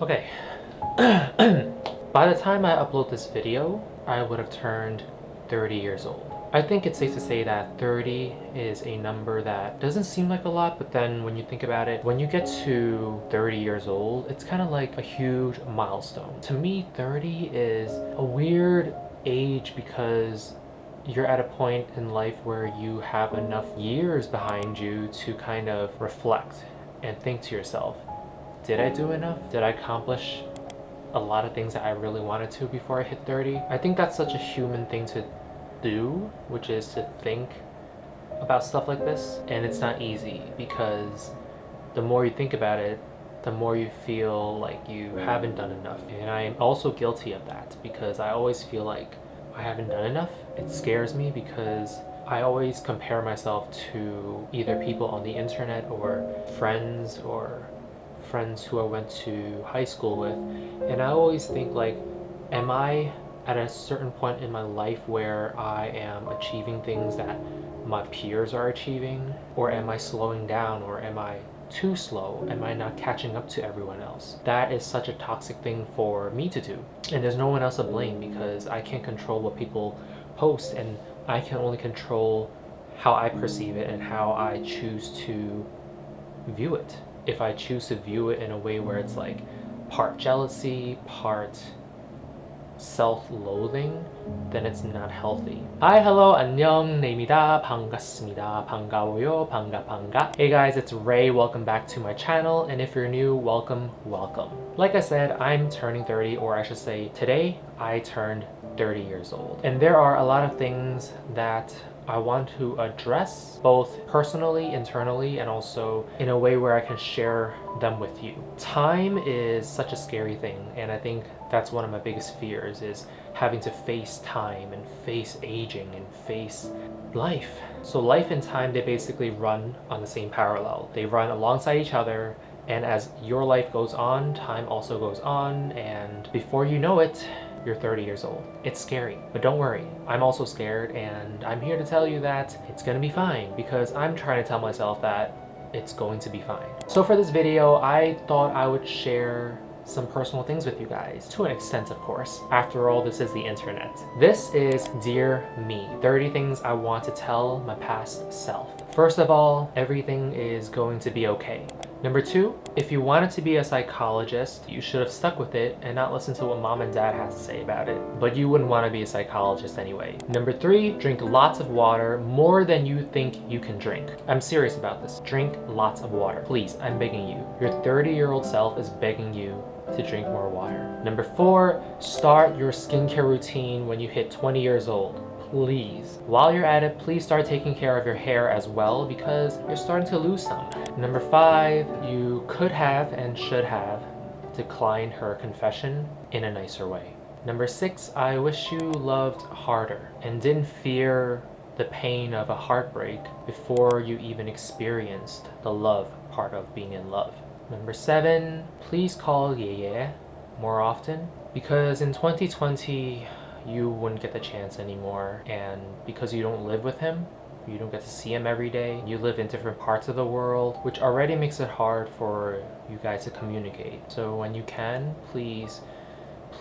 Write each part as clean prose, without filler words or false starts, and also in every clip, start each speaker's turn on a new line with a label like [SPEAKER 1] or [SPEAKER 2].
[SPEAKER 1] Okay. By the time I upload this video, I would have turned 30 years old. I think it's safe to say that 30 is a number that doesn't seem like a lot, but then when you think about it, when you get to 30 years old, it's kind of like a huge milestone. To me, 30 is a weird age because you're at a point in life where you have enough years behind you to kind of reflect and think to yourself, did I do enough? Did I accomplish a lot of things that I really wanted to before I hit 30? I think that's such a human thing to do, which is to think about stuff like this. And it's not easy because the more you think about it, the more you feel like you haven't done enough. And I'm also guilty of that because I always feel like I haven't done enough. It scares me because I always compare myself to either people on the internet or friends who I went to high school with, and I always think like, am I at a certain point in my life where I am achieving things that my peers are achieving, or am I slowing down, or am I too slow? Am I not catching up to everyone else? That is such a toxic thing for me to do, and there's no one else to blame because I can't control what people post, and I can only control how I perceive it and how I choose to view it. If I choose to view it in a way where it's like part jealousy, part self-loathing, then it's not healthy. Hi, hello, annyeong, 내입니다. 반갑습니다. 반가워요. 반가. Hey guys, it's Ray. Welcome back to my channel, and if you're new, welcome. Like I said, I'm turning 30, or I should say today I turned 30 years old. And there are a lot of things that I want to address, both personally, internally, and also in a way where I can share them with you. Time is such a scary thing, and I think that's one of my biggest fears, is having to face time and face aging and face life. So life and time, they basically run on the same parallel. They run alongside each other, and as your life goes on, time also goes on, and before you know it, you're 30 years old. It's scary, but don't worry. I'm also scared, and I'm here to tell you that it's gonna be fine because I'm trying to tell myself that it's going to be fine. So for this video, I thought I would share some personal things with you guys, to an extent of course. After all, this is the internet. This is Dear Me, 30 things I want to tell my past self. First of all, everything is going to be okay. Number 2, if you wanted to be a psychologist, you should have stuck with it and not listened to what mom and dad had to say about it. But you wouldn't want to be a psychologist anyway. Number 3, drink lots of water, more than you think you can drink. I'm serious about this. Drink lots of water. Please, I'm begging you. Your 30-year-old self is begging you to drink more water. Number 4, start your skincare routine when you hit 20 years old. Please. While you're at it, please start taking care of your hair as well because you're starting to lose some. Number 5, you could have and should have declined her confession in a nicer way. Number 6, I wish you loved harder and didn't fear the pain of a heartbreak before you even experienced the love part of being in love. Number 7, please call Yeye more often because in 2020, you wouldn't get the chance anymore, and because you don't live with him, you don't get to see him every day, you live in different parts of the world, which already makes it hard for you guys to communicate. So when you can, please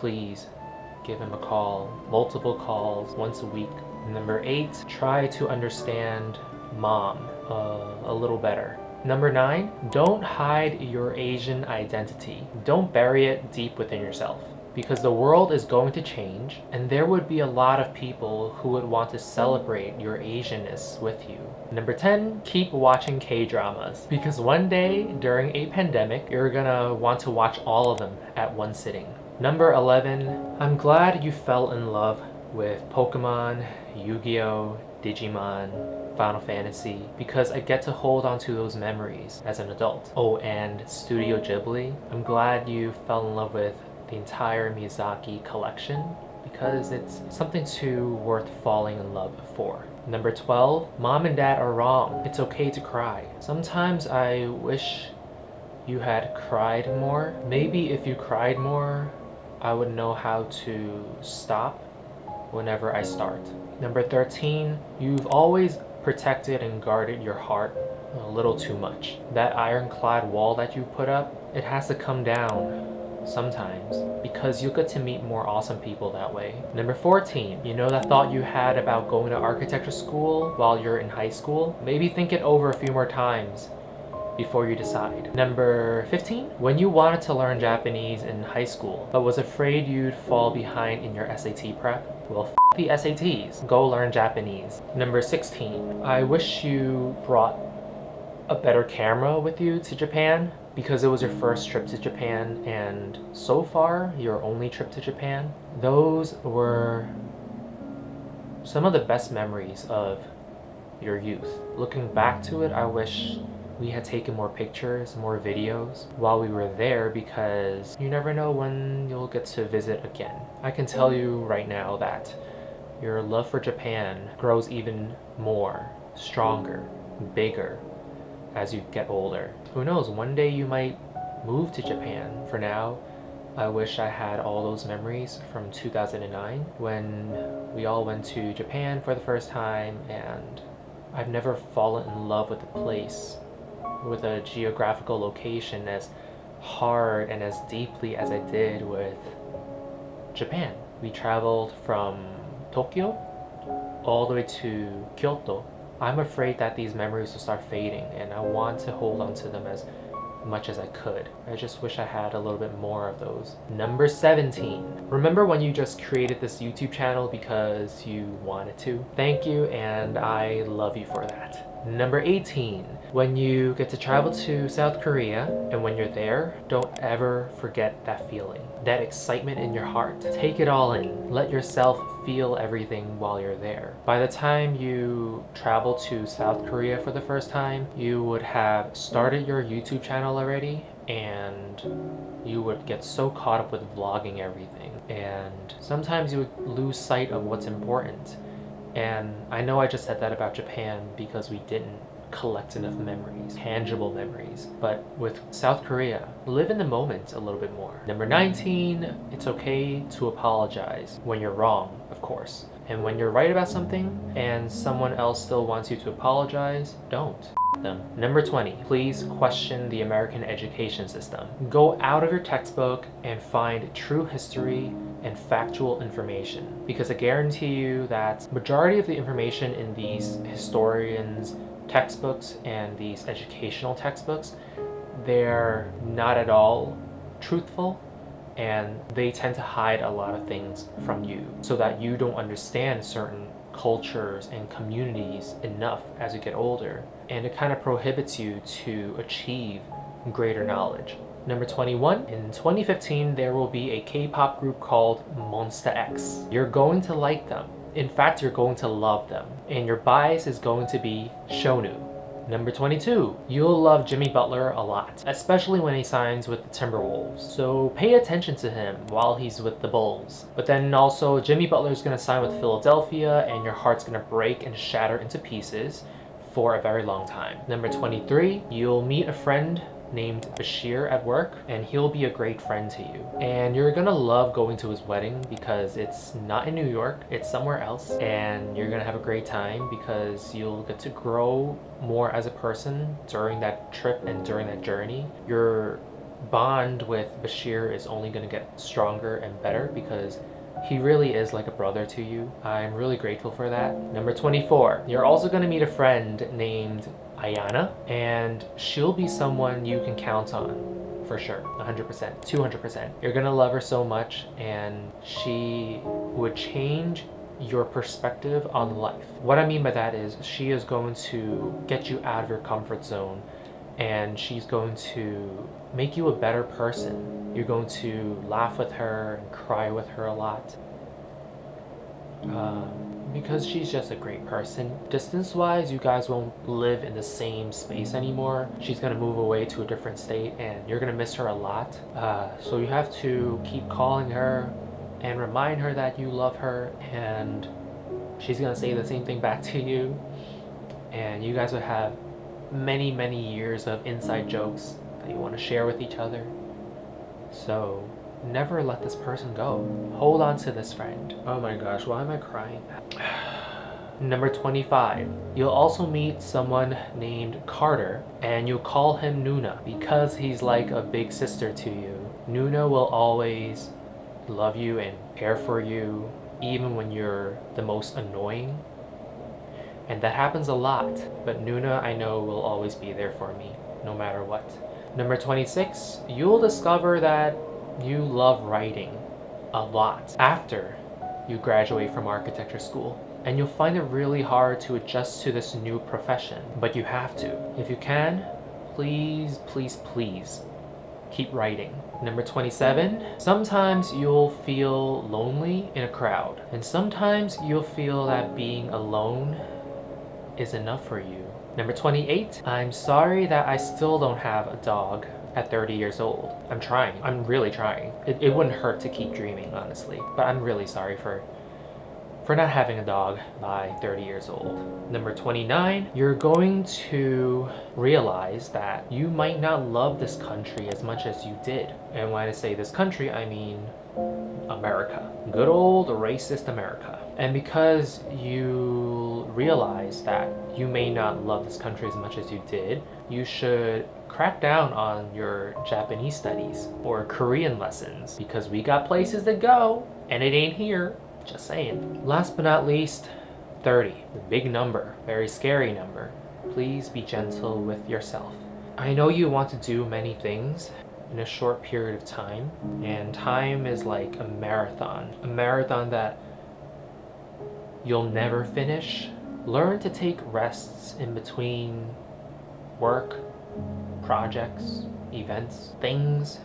[SPEAKER 1] give him a call, multiple calls, once a week. Number 8, try to understand mom a little better. Number 9, don't hide your Asian identity. Don't bury it deep within yourself, because the world is going to change and there would be a lot of people who would want to celebrate your Asianness with you. Number 10, keep watching K-dramas because one day during a pandemic, you're gonna want to watch all of them at one sitting. Number 11, I'm glad you fell in love with Pokemon, Yu-Gi-Oh!, Digimon, Final Fantasy, because I get to hold on to those memories as an adult. Oh, and Studio Ghibli. I'm glad you fell in love with the entire Miyazaki collection because it's something too worth falling in love for. Number 12, mom and dad are wrong. It's okay to cry. Sometimes I wish you had cried more. Maybe if you cried more, I would know how to stop whenever I start. Number 13, you've always protected and guarded your heart a little too much. That ironclad wall that you put up, it has to come down sometimes, because you'll get to meet more awesome people that way. Number 14, you know that thought you had about going to architecture school while you're in high school? Maybe think it over a few more times before you decide. Number 15, when you wanted to learn Japanese in high school but was afraid you'd fall behind in your SAT prep? Well, the SATs, go learn Japanese. Number 16, I wish you brought a better camera with you to Japan because it was your first trip to Japan and so far your only trip to Japan. Those were some of the best memories of your youth. Looking back to it, I wish we had taken more pictures, more videos while we were there, because you never know when you'll get to visit again. I can tell you right now that your love for Japan grows even more, stronger, bigger as you get older. Who knows, one day you might move to Japan. For now, I wish I had all those memories from 2009 when we all went to Japan for the first time, and I've never fallen in love with the place, with a geographical location as hard and as deeply as I did with Japan. We traveled from Tokyo all the way to Kyoto. I'm afraid that these memories will start fading, and I want to hold on to them as much as I could. I just wish I had a little bit more of those. Number 17. Remember when you just created this YouTube channel because you wanted to? Thank you, and I love you for that. Number 18. When you get to travel to South Korea, and when you're there, don't ever forget that feeling, that excitement in your heart. Take it all in. Let yourself feel everything while you're there. By the time you travel to South Korea for the first time, you would have started your YouTube channel already, and you would get so caught up with vlogging everything, and sometimes you would lose sight of what's important. And I know I just said that about Japan because we didn't collect enough memories, tangible memories. But with South Korea, live in the moment a little bit more. Number 19, it's okay to apologize when you're wrong, of course. And when you're right about something and someone else still wants you to apologize, don't. Them. Number 20, please question the American education system. Go out of your textbook and find true history and factual information, because I guarantee you that majority of the information in these historians textbooks and these educational textbooks, they're not at all truthful, and they tend to hide a lot of things from you so that you don't understand certain cultures and communities enough as you get older, and it kind of prohibits you to achieve greater knowledge. Number 21, in 2015 there will be a K-pop group called Monster X. You're going to like them. In fact, you're going to love them, and your bias is going to be Shonu. Number 22, you'll love Jimmy Butler a lot, especially when he signs with the Timberwolves. So pay attention to him while he's with the Bulls. But then also, Jimmy Butler's gonna sign with Philadelphia, and your heart's gonna break and shatter into pieces for a very long time. Number 23, you'll meet a friend named Bashir at work, and he'll be a great friend to you. And you're gonna love going to his wedding because it's not in New York, it's somewhere else, and you're gonna have a great time because you'll get to grow more as a person during that trip and during that journey. Your bond with Bashir is only gonna get stronger and better because he really is like a brother to you. I'm really grateful for that. Number 24, you're also gonna meet a friend named Ayana, and she'll be someone you can count on for sure, 100%, 200%. You're gonna love her so much, and she would change your perspective on life. What I mean by that is she is going to get you out of your comfort zone, and she's going to make you a better person. You're going to laugh with her and cry with her a lot. Because she's just a great person. Distance-wise, you guys won't live in the same space anymore. She's gonna move away to a different state, and you're gonna miss her a lot. So you have to keep calling her and remind her that you love her, and she's gonna say the same thing back to you. And you guys will have many, many years of inside jokes that you want to share with each other. So never let this person go. Hold on to this friend. Oh my gosh, why am I crying? Number 25. You'll also meet someone named Carter, and you'll call him Nuna because he's like a big sister to you. Nuna will always love you and care for you, even when you're the most annoying. And that happens a lot, but Nuna I know will always be there for me, no matter what. Number 26. You'll discover that you love writing a lot after you graduate from architecture school. And you'll find it really hard to adjust to this new profession, but you have to. If you can, please, please, please keep writing. Number 27, sometimes you'll feel lonely in a crowd, and sometimes you'll feel that being alone is enough for you. Number 28, I'm sorry that I still don't have a dog at 30 years old. I'm trying. I'm really trying. It wouldn't hurt to keep dreaming, honestly, but I'm really sorry for not having a dog by 30 years old. Number 29, you're going to realize that you might not love this country as much as you did. And when I say this country, I mean America. Good old racist America. And because you realize that you may not love this country as much as you did, you should crack down on your Japanese studies or Korean lessons, because we got places to go and it ain't here. Just saying. Last but not least, 30. The big number, very scary number. Please be gentle with yourself. I know you want to do many things in a short period of time, and time is like a marathon that you'll never finish. Learn to take rests in between work, projects, events, things.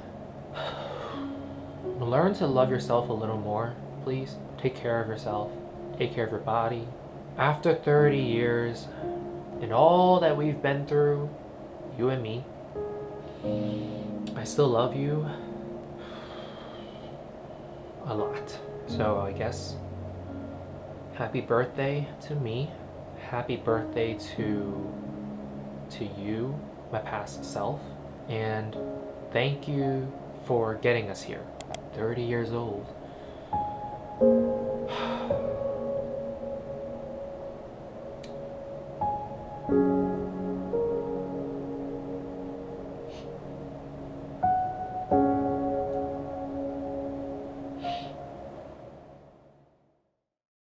[SPEAKER 1] Learn to love yourself a little more, please. Take care of yourself. Take care of your body. After 30 years and all that we've been through, you and me, I still love you a lot. So I guess happy birthday to me. Happy birthday to you, my past self. And thank you for getting us here. 30 years old.